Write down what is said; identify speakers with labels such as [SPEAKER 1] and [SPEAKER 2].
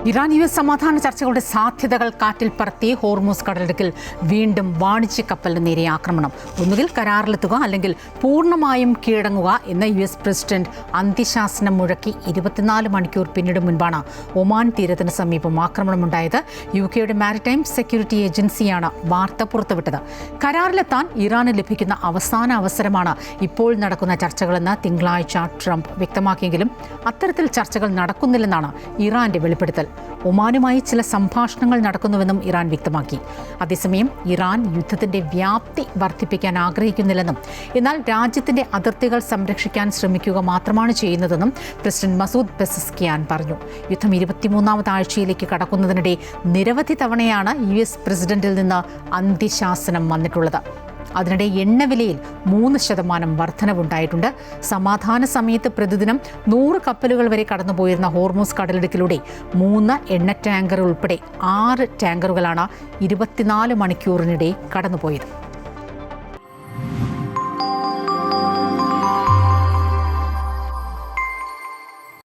[SPEAKER 1] Iran US സമാധാന ചർച്ചകളുടെ സാധ്യതകൾ കാറ്റിൽ പറത്തി ഹോർമൂസ് കടലിടുക്കിൽ വീണ്ടും വാണിജ്യ കപ്പലിന് നേരെ ആക്രമണം. ഒന്നുകിൽ കരാറിലെത്തുക അല്ലെങ്കിൽ പൂർണ്ണമായും കീഴടങ്ങുക എന്ന US പ്രസിഡന്റ് അന്ത്യശാസനം മുഴക്കി 24 മണിക്കൂർ പിന്നിടും മുൻപാണ് ഒമാൻ തീരത്തിന് സമീപം ആക്രമണമുണ്ടായത്. UK മാരിടൈം സെക്യൂരിറ്റി ഏജൻസിയാണ് വാർത്ത പുറത്തുവിട്ടത്. കരാറിലെത്താൻ ഇറാന് ലഭിക്കുന്ന അവസാന അവസരമാണ് ഇപ്പോൾ നടക്കുന്ന ചർച്ചകളെന്ന് തിങ്കളാഴ്ച ട്രംപ് വ്യക്തമാക്കിയെങ്കിലും അത്തരത്തിൽ ചർച്ചകൾ നടക്കുന്നില്ലെന്നാണ് ഇറാന്റെ വെളിപ്പെടുത്തൽ. ഒമാനുമായി ചില സംഭാഷണങ്ങൾ നടക്കുന്നുവെന്നും ഇറാൻ വ്യക്തമാക്കി. അതേസമയം ഇറാൻ യുദ്ധത്തിന്റെ വ്യാപ്തി വർദ്ധിപ്പിക്കാൻ ആഗ്രഹിക്കുന്നില്ലെന്നും എന്നാൽ രാജ്യത്തിന്റെ അതിർത്തികൾ സംരക്ഷിക്കാൻ ശ്രമിക്കുക മാത്രമാണ് ചെയ്യുന്നതെന്നും പ്രസിഡന്റ് മസൂദ് പെസസ്കിയാൻ പറഞ്ഞു. യുദ്ധം 23ാമത്തെ ആഴ്ചയിലേക്ക് കടക്കുന്നതിനിടെ നിരവധി തവണയാണ് US പ്രസിഡന്റിൽ നിന്ന് അന്ത്യശാസനം വന്നിട്ടുള്ളത്. അതിനിടെ എണ്ണവിലയിൽ 3% വർധനവുണ്ടായിട്ടുണ്ട്. സമാധാന സമയത്ത് പ്രതിദിനം 100 കപ്പലുകൾ വരെ കടന്നുപോയിരുന്ന ഹോർമൂസ് കടലിടുക്കിലൂടെ 3 എണ്ണ ടാങ്കർ ഉൾപ്പെടെ 6 ടാങ്കറുകളാണ് 24 മണിക്കൂറിനിടെ കടന്നുപോയത്.